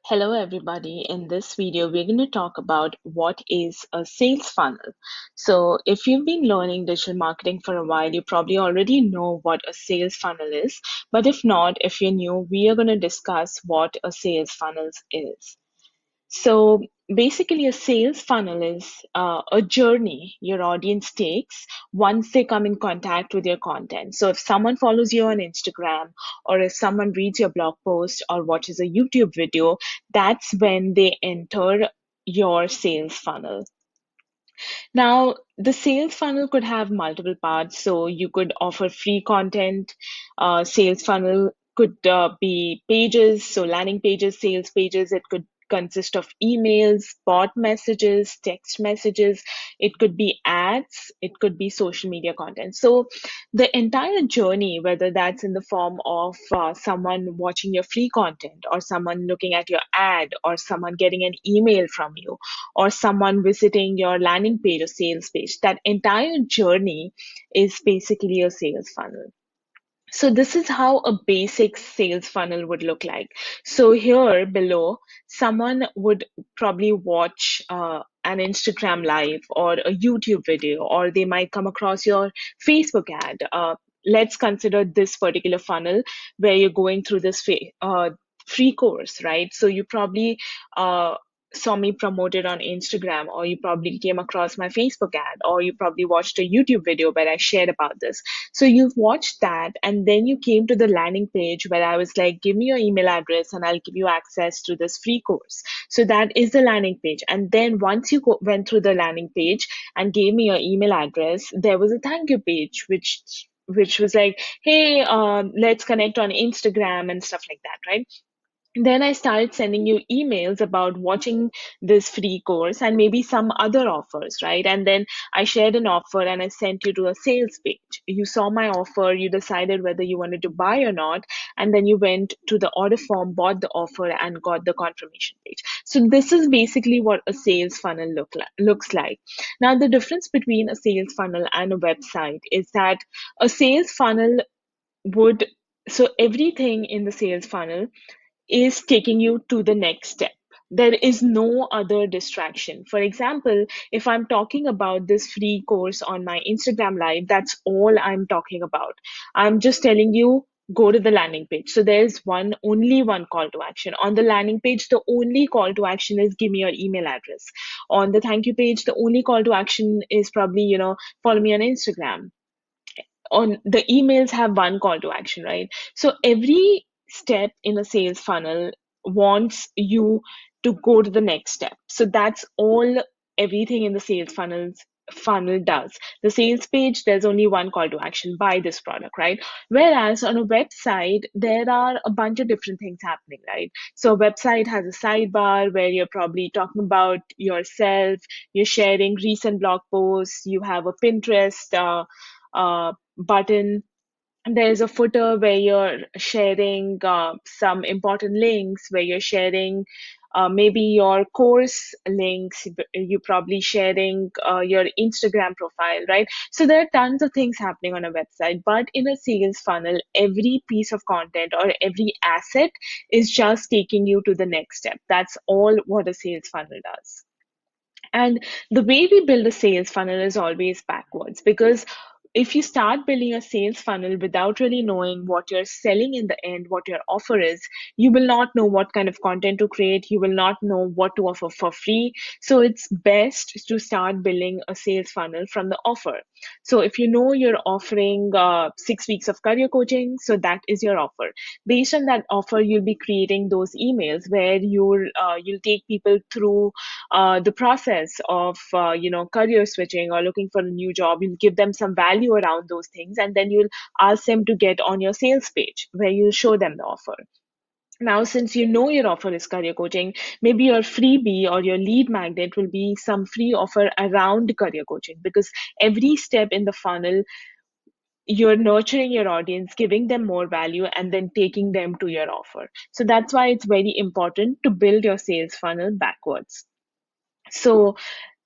Hello, everybody. In this video, we're going to talk about what is a sales funnel. So, if you've been learning digital marketing for a while, you probably already know what a sales funnel is. But if not, if you're new, we are going to discuss what a sales funnel is. So basically, a sales funnel is a journey your audience takes once they come in contact with your content. So if someone follows you on Instagram, or if someone reads your blog post or watches a YouTube video, that's when they enter your sales funnel. Now, the sales funnel could have multiple parts. So you could offer free content. Sales funnel could be pages, so landing pages, sales pages. It could consist of emails, bot messages, text messages. It could be ads. It could be social media content. So the entire journey, whether that's in the form of someone watching your free content, or someone looking at your ad, or someone getting an email from you, or someone visiting your landing page or sales page, that entire journey is basically a sales funnel. So this is how a basic sales funnel would look like. So here below, someone would probably watch an Instagram live or a YouTube video, or they might come across your Facebook ad. Let's consider this particular funnel where you're going through this free course, right? So you probably uh, saw me promoted on Instagram, or you probably came across my Facebook ad, or you probably watched a YouTube video where I shared about this. So you've watched that, and then you came to the landing page where I was like, give me your email address and I'll give you access to this free course. So that is the landing page. And then once you went through the landing page and gave me your email address, there was a thank you page, which was like, hey, let's connect on Instagram and stuff like that, right? Then I started sending you emails about watching this free course and maybe some other offers, right? And then I shared an offer and I sent you to a sales page. You saw my offer, you decided whether you wanted to buy or not, and then you went to the order form, bought the offer, and got the confirmation page. So this is basically what a sales funnel looks like. Now, the difference between a sales funnel and a website is that a sales funnel would so everything in the sales funnel is taking you to the next step. There is no other distraction. For example, if I'm talking about this free course on my Instagram live, that's all I'm talking about. I'm just telling you, go to the landing page. So there's only one call to action. On the landing page, the only call to action is give me your email address. On the thank you page, the only call to action is probably, follow me on Instagram. On the emails have one call to action, right? So every step in a sales funnel wants you to go to the next step. So that's all everything in the sales funnel does. The sales page, there's only one call to action: buy this product, right? Whereas on a website, there are a bunch of different things happening, right? So a website has a sidebar where you're probably talking about yourself, you're sharing recent blog posts, you have a Pinterest button. There's a footer where you're sharing some important links, where you're sharing maybe your course links. You're probably sharing your Instagram profile, right? So there are tons of things happening on a website, but in a sales funnel, every piece of content or every asset is just taking you to the next step. That's all what a sales funnel does. And the way we build a sales funnel is always backwards, because if you start building a sales funnel without really knowing what you're selling in the end, what your offer is, you will not know what kind of content to create. You will not know what to offer for free. So it's best to start building a sales funnel from the offer. So if you know you're offering 6 weeks of career coaching, so that is your offer. Based on that offer, you'll be creating those emails where you'll take people through the process of career switching or looking for a new job. You'll give them some value around those things, and then you'll ask them to get on your sales page where you'll show them the offer. Now, since you know your offer is career coaching, maybe your freebie or your lead magnet will be some free offer around career coaching, because every step in the funnel, you're nurturing your audience, giving them more value, and then taking them to your offer. So that's why it's very important to build your sales funnel backwards. So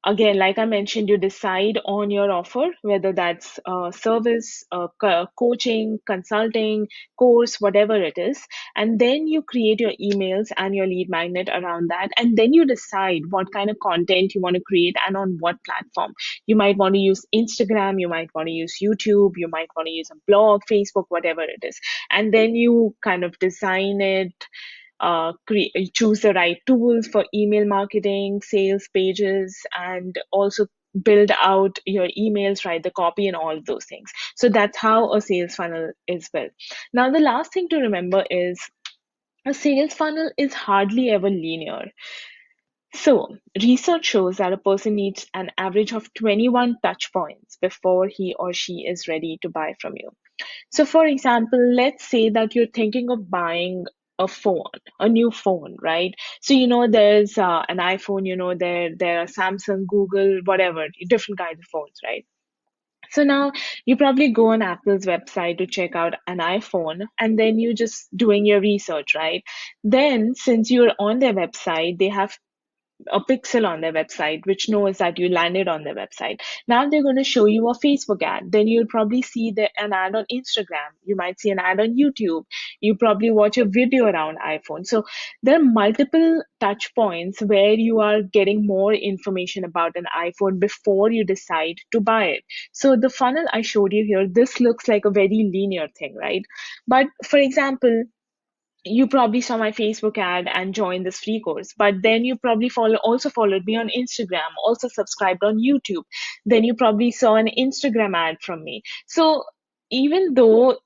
again, like I mentioned, you decide on your offer, whether that's service, coaching, consulting, course, whatever it is. And then you create your emails and your lead magnet around that. And then you decide what kind of content you want to create and on what platform. You might want to use Instagram, you might want to use YouTube, you might want to use a blog, Facebook, whatever it is. And then you kind of design it, choose the right tools for email marketing, sales pages, and also build out your emails, write the copy, and all of those things. So that's how a sales funnel is built. Now, the last thing to remember is a sales funnel is hardly ever linear. So, research shows that a person needs an average of 21 touch points before he or she is ready to buy from you. So, for example, let's say that you're thinking of buying a phone, a new phone, right? So, there's an iPhone, there are Samsung, Google, whatever, different kinds of phones, right? So now you probably go on Apple's website to check out an iPhone, and then you just doing your research, right? Then, since you're on their website, they have a pixel on their website which knows that you landed on their website. Now they're going to show you a Facebook ad. Then you'll probably see an ad on Instagram. You might see an ad on YouTube. You probably watch a video around iPhone. So there are multiple touch points where you are getting more information about an iPhone before you decide to buy it. So the funnel I showed you here, this looks like a very linear thing, right? But for example, you probably saw my Facebook ad and joined this free course, but then you probably also followed me on Instagram, also subscribed on YouTube. Then you probably saw an Instagram ad from me. So even though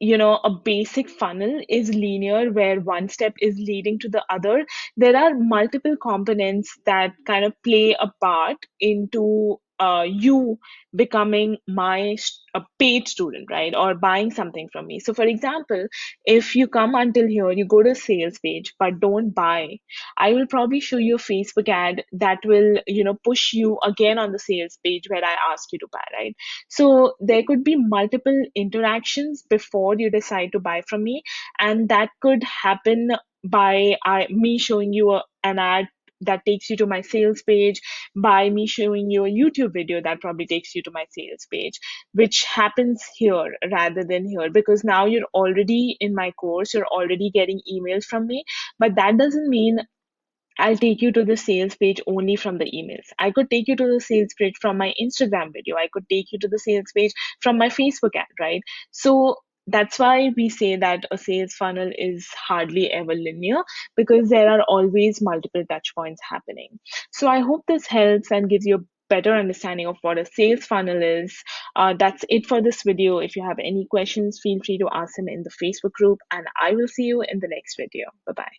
a basic funnel is linear where one step is leading to the other, there are multiple components that kind of play a part into you becoming a paid student, right? Or buying something from me. So for example, if you come until here, you go to sales page but don't buy, I will probably show you a Facebook ad that will push you again on the sales page where I asked you to buy, right? So there could be multiple interactions before you decide to buy from me, and that could happen by me showing you an ad that takes you to my sales page, by me showing you a YouTube video that probably takes you to my sales page, which happens here rather than here, because now you're already in my course, you're already getting emails from me. But that doesn't mean I'll take you to the sales page only from the emails. I could take you to the sales page from my Instagram video. I could take you to the sales page from my Facebook ad, right? So that's why we say that a sales funnel is hardly ever linear, because there are always multiple touch points happening. So I hope this helps and gives you a better understanding of what a sales funnel is. That's it for this video. If you have any questions, feel free to ask them in the Facebook group, and I will see you in the next video. Bye bye.